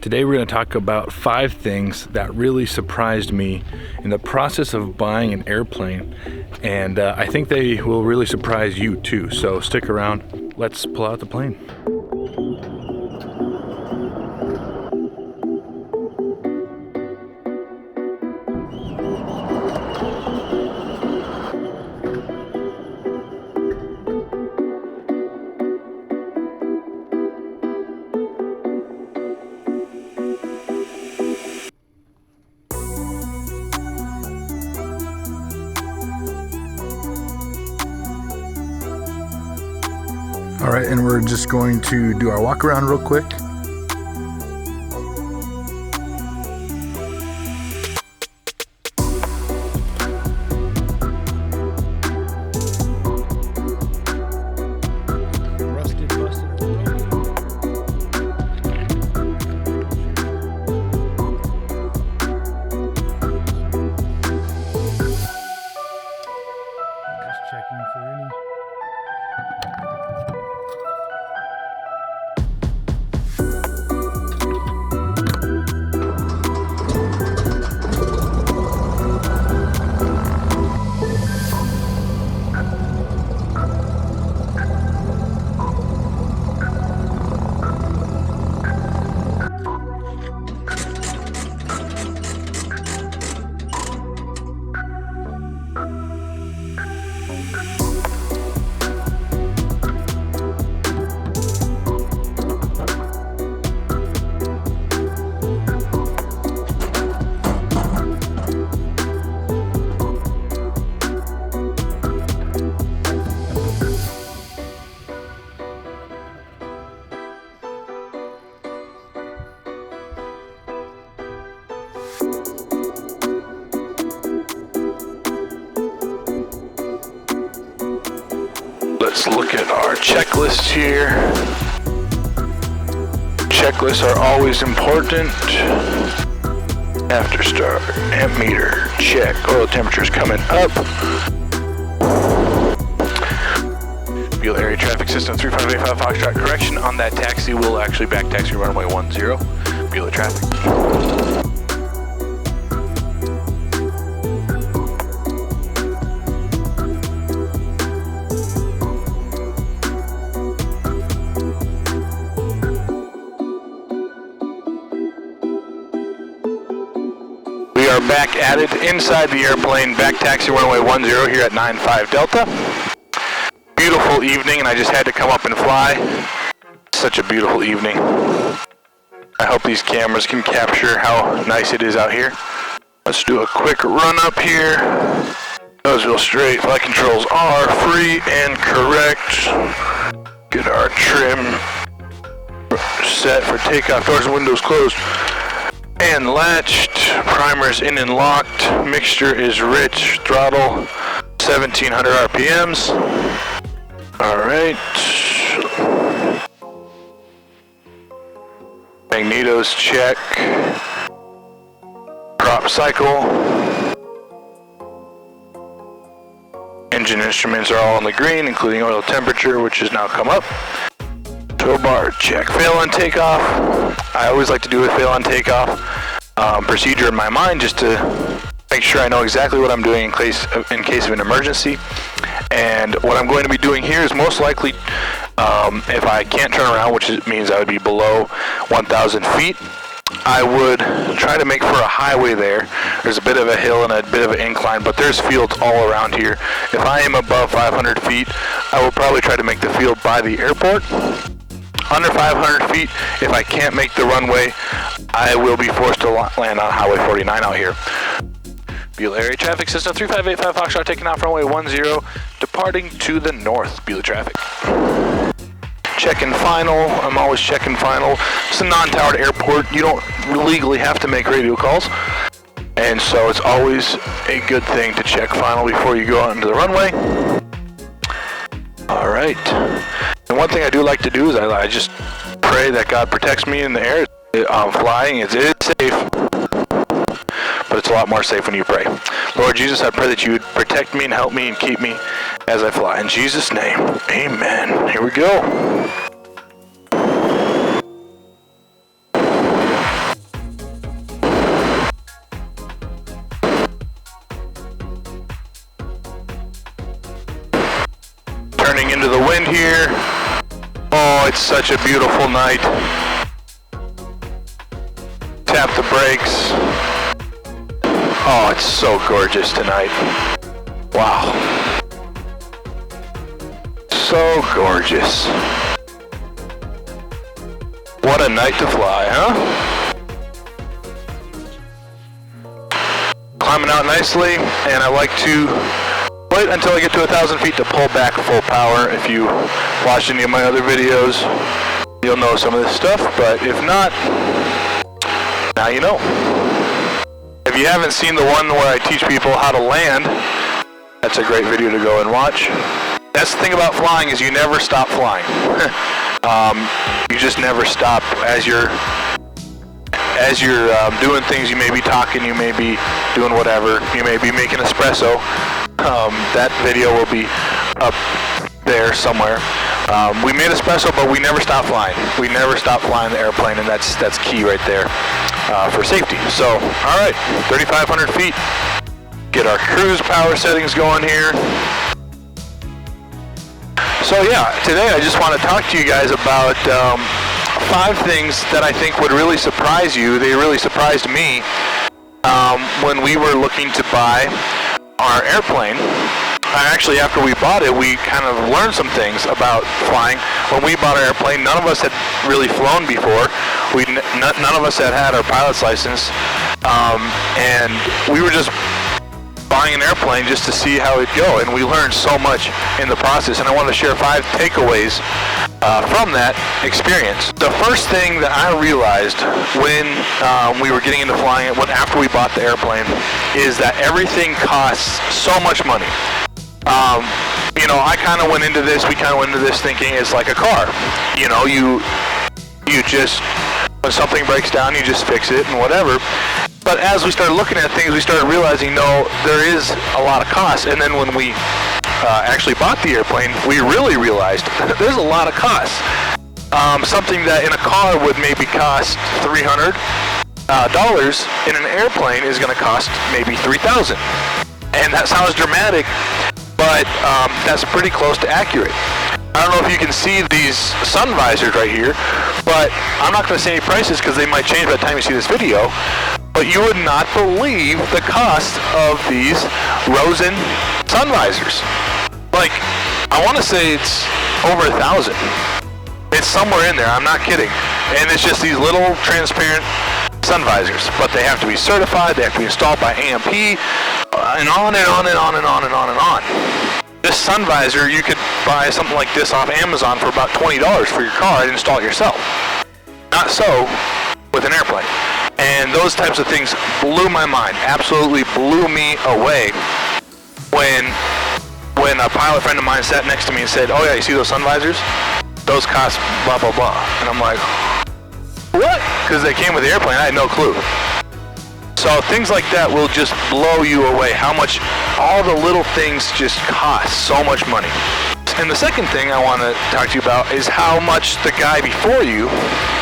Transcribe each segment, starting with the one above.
Today we're going to talk about 5 things that really surprised me in the process of buying an airplane, and I think they will really surprise you too, so stick around. Let's pull out the plane. All right, and we're just going to do our walk around real quick. Rusted, busted, or broken. Just checking for any. Let's look at our checklist here. Checklists are always important. After start, amp meter, check. Oil temperature's coming up. Fuel area traffic system 3585 Foxtrot correction. On that taxi, we'll actually back taxi runway 10. Fuel traffic. We are back at it inside the airplane, back taxi runway 10 here at 95 Delta. Beautiful evening, and I just had to come up and fly. Such a beautiful evening. I hope these cameras can capture how nice it is out here. Let's do a quick run up here. Nose wheel straight, flight controls are free and correct. Get our trim set for takeoff, doors and windows closed and latched. Primers in and locked. Mixture is rich. Throttle 1700 RPMs. Alright. Magnetos check. Prop cycle. Engine instruments are all on the green, including oil temperature, which has now come up. Tow bar check. Fail on takeoff. I always like to do a fail on takeoff procedure in my mind, just to make sure I know exactly what I'm doing in case of an emergency. And what I'm going to be doing here is most likely, if I can't turn around, which means I would be below 1,000 feet, I would try to make for a highway there. There's a bit of a hill and a bit of an incline, but there's fields all around here. If I am above 500 feet, I will probably try to make the field by the airport. Under 500 feet, if I can't make the runway, I will be forced to land on Highway 49 out here. Bueller area traffic system 3585 Foxtrot taking off runway 10, departing to the north. Bueller traffic. Checking final. I'm always checking final. It's a non-towered airport. You don't legally have to make radio calls, and so it's always a good thing to check final before you go out into the runway. All right. And one thing I do like to do is I just pray that God protects me in the air. Flying it is safe, but it's a lot more safe when you pray. Lord Jesus, I pray that you would protect me and help me and keep me as I fly. In Jesus' name, amen. Here we go. here. Oh, it's such a beautiful night. Tap the brakes. Oh, it's so gorgeous tonight. Wow. So gorgeous. What a night to fly, huh? Climbing out nicely, and I like to wait until I get to 1,000 feet to pull back full power. If you watch any of my other videos, you'll know some of this stuff, but if not, now you know. If you haven't seen the one where I teach people how to land, that's a great video to go and watch. That's the thing about flying, is you never stop flying. You just never stop. As you're doing things, you may be talking, you may be doing whatever, you may be making espresso. That video will be up there somewhere. We made espresso, but we never stop flying. We never stop flying the airplane, and that's key right there for safety. So, all right, 3,500 feet. Get our cruise power settings going here. So yeah, today I just want to talk to you guys about 5 things that I think would really surprise you. They really surprised me when we were looking to buy our airplane. Actually, after we bought it, we kind of learned some things about flying. When we bought our airplane, none of us had really flown before. None of us had our pilot's license, and we were just buying an airplane just to see how it'd go, and we learned so much in the process, and I want to share 5 takeaways from that experience. The first thing that I realized when we were getting into flying it, after we bought the airplane, is that everything costs so much money. You know, we kind of went into this thinking it's like a car. You know, you just, when something breaks down, you just fix it and whatever. But as we started looking at things, we started realizing, no, there is a lot of cost. And then when we actually bought the airplane, we really realized there's a lot of costs. Something that in a car would maybe cost $300 in an airplane is going to cost maybe $3,000. And that sounds dramatic, but that's pretty close to accurate. I don't know if you can see these sun visors right here, but I'm not going to say any prices because they might change by the time you see this video. But you would not believe the cost of these Rosen sun visors. Like, I want to say it's over $1,000. It's somewhere in there, I'm not kidding. And it's just these little transparent sun visors. But they have to be certified, they have to be installed by AMP, and on and on and on and on and on and on. This sun visor, you could buy something like this off Amazon for about $20 for your car and install it yourself. Not so with an airplane. And those types of things blew my mind, absolutely blew me away when a pilot friend of mine sat next to me and said, oh yeah, you see those sun visors? Those cost blah, blah, blah. And I'm like, what? Because they came with the airplane, I had no clue. So things like that will just blow you away, how much all the little things just cost so much money. And the second thing I want to talk to you about is how much the guy before you,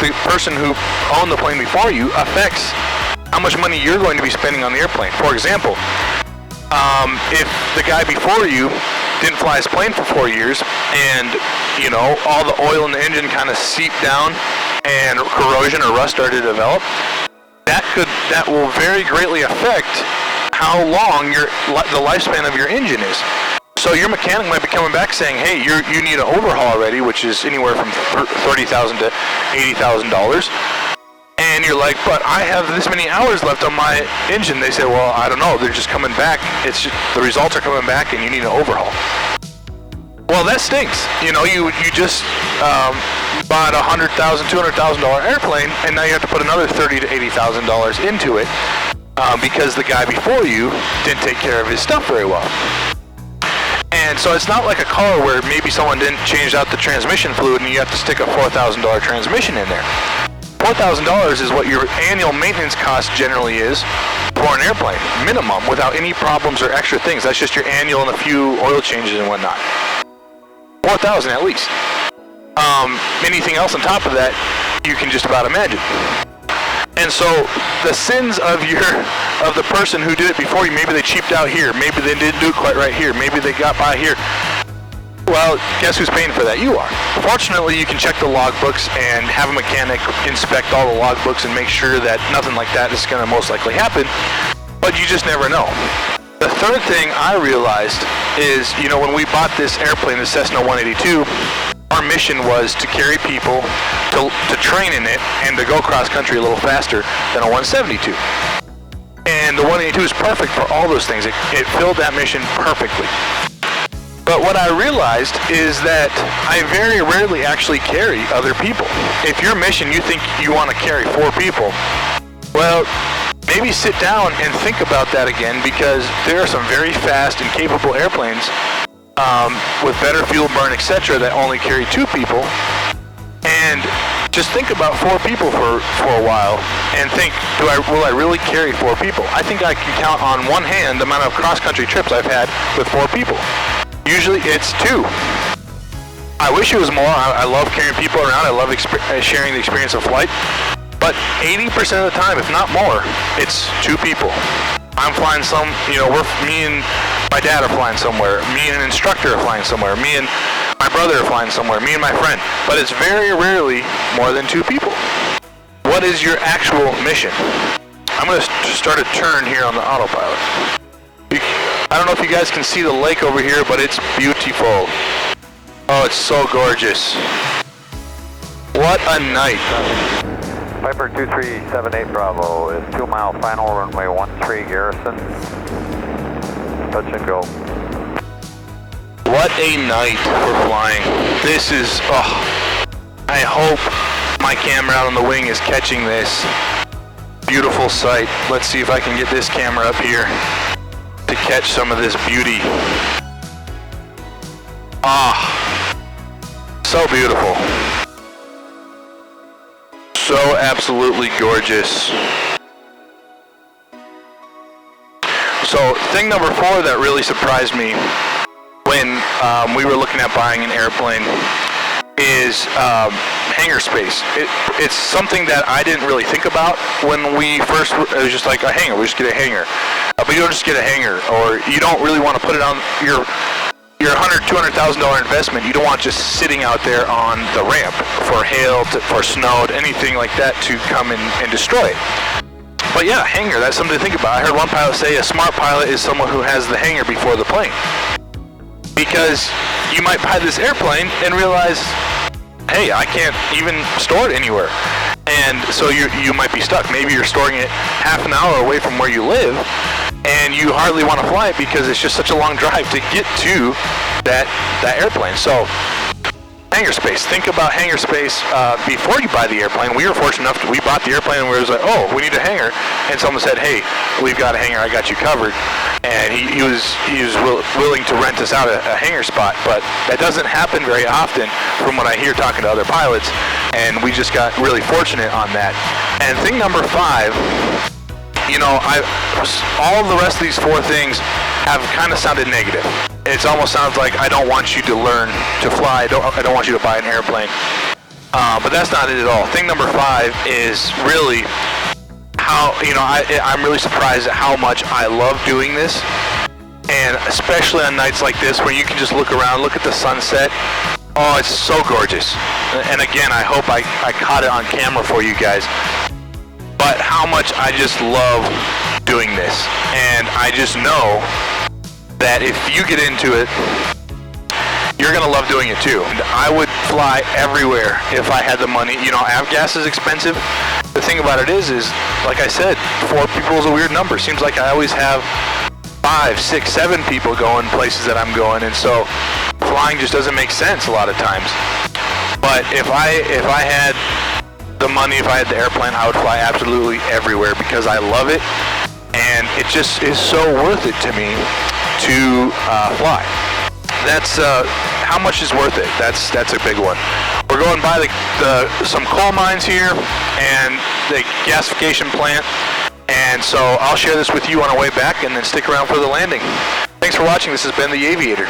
the person who owned the plane before you, affects how much money you're going to be spending on the airplane. For example, if the guy before you didn't fly his plane for 4 years and, you know, all the oil in the engine kind of seeped down and corrosion or rust started to develop, that will very greatly affect how long the lifespan of your engine is. So your mechanic might be coming back saying, hey, you need an overhaul already, which is anywhere from $30,000 to $80,000. And you're like, but I have this many hours left on my engine. They say, well, I don't know. They're just coming back. It's just, the results are coming back and you need an overhaul. Well, that stinks. You know, you just bought a $100,000, $200,000 airplane, and now you have to put another $30,000 to $80,000 into it because the guy before you didn't take care of his stuff very well. And so it's not like a car where maybe someone didn't change out the transmission fluid and you have to stick a $4,000 transmission in there. $4,000 is what your annual maintenance cost generally is for an airplane, minimum, without any problems or extra things. That's just your annual and a few oil changes and whatnot. $4,000 at least. Anything else on top of that, you can just about imagine. And so the sins of the person who did it before you, maybe they cheaped out here, maybe they didn't do it quite right here, maybe they got by here. Well, guess who's paying for that? You are. Fortunately, you can check the logbooks and have a mechanic inspect all the logbooks and make sure that nothing like that is going to most likely happen, but you just never know. The third thing I realized is, you know, when we bought this airplane, the Cessna 182, our mission was to carry people to train in it and to go cross country a little faster than a 172. And the 182 is perfect for all those things. It filled that mission perfectly. But what I realized is that I very rarely actually carry other people. If your mission, you think you want to carry 4 people, well, maybe sit down and think about that again, because there are some very fast and capable airplanes with better fuel burn, etc., that only carry 2 people. And just think about 4 people for a while and think, will I really carry 4 people? I think I can count on one hand the amount of cross-country trips I've had with 4 people. Usually it's 2. I wish it was more. I love carrying people around. I love sharing the experience of flight. But 80% of the time, if not more, it's 2 people. I'm flying me and my dad are flying somewhere. Me and an instructor are flying somewhere. Me and my brother are flying somewhere. Me and my friend. But it's very rarely more than 2 people. What is your actual mission? I'm going to start a turn here on the autopilot. I don't know if you guys can see the lake over here, but it's beautiful. Oh, it's so gorgeous. What a night. Piper 2378 Bravo is 2 mile final, runway 13 Garrison. Touch and go. What a night for flying. This is, I hope my camera out on the wing is catching this beautiful sight. Let's see if I can get this camera up here to catch some of this beauty. So beautiful. So absolutely gorgeous. So thing number 4 that really surprised me when we were looking at buying an airplane is hangar space. It's something that I didn't really think about when we first, it was just like a hangar, we just get a hangar. But you don't just get a hangar, or you don't really want to put it on your $100,000, $200,000 investment. You don't want it just sitting out there on the ramp for hail, for snow, anything like that to come and destroy it. But yeah, hangar, that's something to think about. I heard one pilot say a smart pilot is someone who has the hangar before the plane. Because you might buy this airplane and realize, hey, I can't even store it anywhere. And so you might be stuck. Maybe you're storing it half an hour away from where you live, and you hardly want to fly it because it's just such a long drive to get to that airplane. So hangar space. Think about hangar space before you buy the airplane. We were fortunate enough we bought the airplane and we was like, oh, we need a hangar. And someone said, hey, we've got a hangar. I got you covered. And he was willing to rent us out a hangar spot. But that doesn't happen very often from what I hear talking to other pilots. And we just got really fortunate on that. And thing number 5, you know, all the rest of these 4 things have kind of sounded negative. It almost sounds like I don't want you to learn to fly. I don't want you to buy an airplane. But that's not it at all. Thing number 5 is really how, you know, I'm really surprised at how much I love doing this. And especially on nights like this where you can just look around, look at the sunset. Oh, it's so gorgeous. And again, I hope I caught it on camera for you guys. But how much I just love doing this. And I just know that if you get into it, you're going to love doing it too. And I would fly everywhere if I had the money. You know, avgas is expensive. The thing about it is like I said, 4 people is a weird number. Seems like I always have 5, 6, 7 people going places that I'm going, and so flying just doesn't make sense a lot of times. But if I had the money, if I had the airplane, I would fly absolutely everywhere because I love it, and it just is so worth it to me to fly. That's how much is worth it. That's a big one. We're going by some coal mines here and the gasification plant, and so I'll share this with you on our way back, and then stick around for the landing. Thanks for watching. This has been The Aviator.